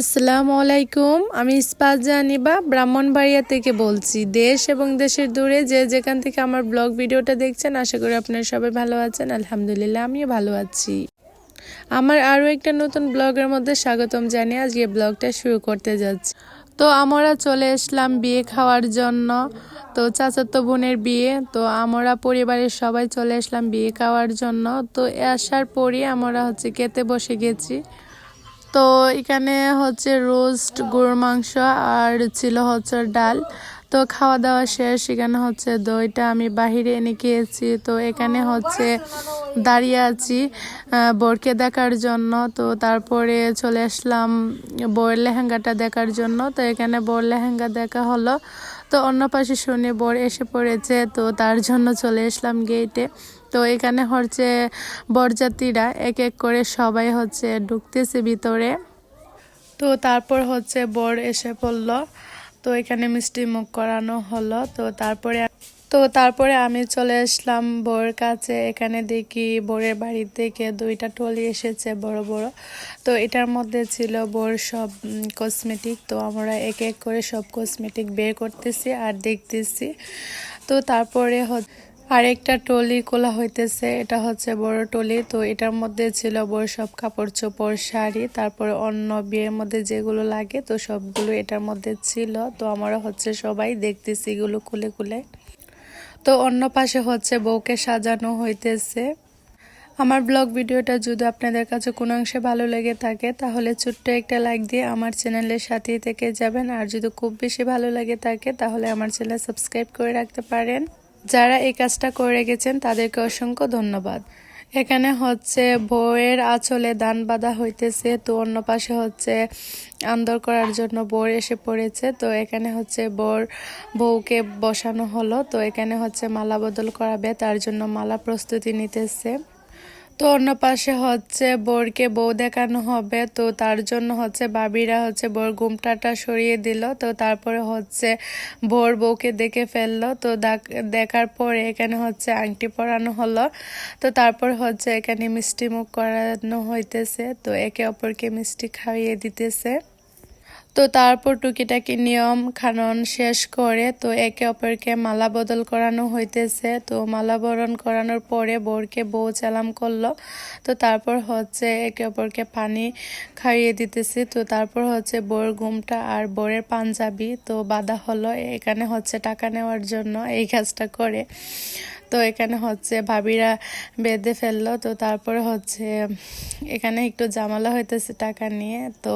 আসসালামু আলাইকুম। আমি ইস্পাত জানিবা ব্রাহ্মণবাড়িয়া থেকে বলছি। দেশ এবং দেশের দূরে যে যেখান থেকে আমার ব্লগ ভিডিওটা দেখছেন, আশা করি আপনারা সবাই ভালো আছেন। আলহামদুলিল্লাহ, আমিও ভালো আছি। আমার আরও একটা নতুন ব্লগের মধ্যে স্বাগতম জানিয়ে আজকে ব্লগটা শুরু করতে যাচ্ছি। তো আমরা চলে আসলাম বিয়ে খাওয়ার জন্য। তো চাচাতো বোনের বিয়ে, তো আমরা পরিবারের সবাই চলে আসলাম বিয়ে খাওয়ার জন্য। তো আসার পরই আমরা খেতে বসে গেছি। তো এখানে রোস্ট গরুর মাংস আর ছিল ডাল। তো খাওয়া দাওয়া শেষ। এখানে দইটা আমি বাহিরে এনে খেয়েছি। তো এখানে দাঁড়িয়ে আছি বরকে দেখার জন্য। তো তারপরে চলে আসলাম বরের লেহেঙ্গাটা দেখার জন্য। তো এখানে বর লেহেঙ্গা দেখা হলো। তো অন্য পাশে শুনে বর এসে পড়েছে, তো তার জন্য চলে আসলাম গেটে। তো এখানে বরযাত্রীরা এক এক করে সবাই ঢুকতেছে ভিতরে। তো তারপর বর এসে পড়ল। তো এখানে মিষ্টি মুখ করানো হলো। তো তারপরে আমি চলে আসলাম বউয়ের কাছে। এখানে দেখি বরের বাড়ি থেকে 2টা ট্রলি এসেছে বড় বড়। তো এটার মধ্যে ছিল বর সব কসমেটিক। তো আমরা এক এক করে সব কসমেটিক বের করতেছি আর দেখতেছি। তো তারপরে আরেকটা টলি খোলা হইতেছে। এটা বড় টলি। তো এটার মধ্যে ছিল বড় সব কাপড় চোপড়, শাড়ি, তারপরে অন্য বিয়ের মধ্যে যেগুলো লাগে, তো সবগুলো এটার মধ্যে ছিল। তো আমরা সবাই দেখতেছি এগুলো খুলে খুলে। তো অন্য পাশে বউকে সাজানো হইতেছে। আমার ব্লগ ভিডিওটা যদি আপনাদের কাছে কোনো অংশে ভালো লেগে থাকে, তাহলে ছোট্ট একটা লাইক দিয়ে আমার চ্যানেলের সাথেই থেকে যাবেন। আর যদি খুব বেশি ভালো লেগে থাকে, তাহলে আমার চ্যানেল সাবস্ক্রাইব করে রাখতে পারেন। যারা এই কাজটা করে গেছেন তাদেরকে অসংখ্য ধন্যবাদ। এখানে বউয়ের আঁচলে দান বাঁধা হইতেছে। তো অন্য পাশে আন্দর করার জন্য বর এসে পড়েছে। তো এখানে বউকে বসানো হলো। তো এখানে মালা বদল করাবে, তার জন্য মালা প্রস্তুতি নিতেছে। তো অন্য পাশে বরকে বউ দেখানো হবে। তো তার জন্য ভাবিরা বর ঘুমটাটা সরিয়ে দিল। তো তারপরে বর বউকে দেখে ফেললো। তো দেখার পরে এখানে আংটি পরানো হলো। তো তারপর এখানে মিষ্টি মুখ করানো হইতেছে। তো একে অপরকে মিষ্টি খাইয়ে দিতেছে। তো তারপর টুকিটাকি নিয়ম কানুন শেষ করে তো একে অপরকে মালা বদল করানো হইতেছে। তো মালা বরণ করানোর পরে বরকে বউ চালাম করলো। তো তারপর একে অপরকে পানি খাইয়ে দিতেছি। তো তারপর বউর ঘুমটা আর বরের পাঞ্জাবি তো বাঁধা হলো। এখানে টাকা নেওয়ার জন্য এই কাজটা করে। তো এখানে ভাবিরা বেঁধে ফেললো। তো তারপরে এখানে একটু ঝামেলা হইতেছে টাকা নিয়ে। তো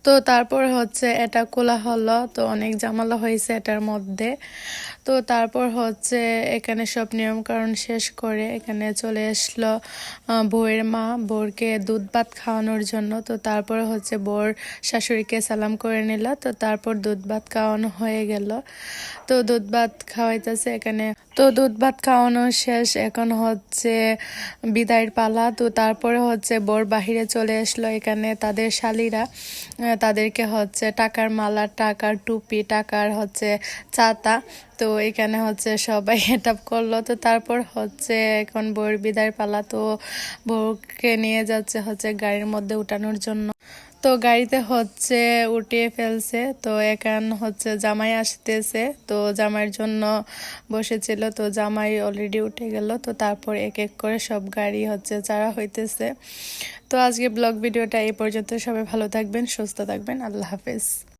তো তারপর এটা খোলা হলো। তো অনেক ঝামেলা হয়েছে এটার মধ্যে। তো তারপর এখানে সব নিয়মকানুন শেষ করে এখানে চলে আসলো বউয়ের মা বরকে দুধ ভাত খাওয়ানোর জন্য। তো তারপর বর শাশুড়িকে সালাম করে নিল। তো তারপর দুধ ভাত খাওয়ানো হয়ে গেল। তো দুধ ভাত খাওয়াইতেছে এখানে। তো দুধ ভাত খাওয়ানো শেষ, এখন বিদায়ের পালা। তো তারপরে বর বাহিরে চলে আসলো। এখানে তাদের শালীরা তাদেরকে টাকার মালা, টাকার টুপি, টাকার ছাতা, তো এখানে সবাই এটা করলো। তো তারপর এখন বউয়ের বিদায়ের পালা। তো বউকে নিয়ে যাচ্ছে গাড়ির মধ্যে উঠানোর জন্য। তো গাড়িতে উঠিয়ে ফেলছে। তো এখন জামাই আসতেছে। তো জামাইয়ের জন্য বসেছিল। তো জামাই অলরেডি উঠে গেল। তো তারপর এক এক করে সব গাড়ি চারা হইতেছে। তো আজকে ব্লগ ভিডিওটা এই পর্যন্ত। সবাই ভালো থাকবেন, সুস্থ থাকবেন। আল্লাহ হাফেজ।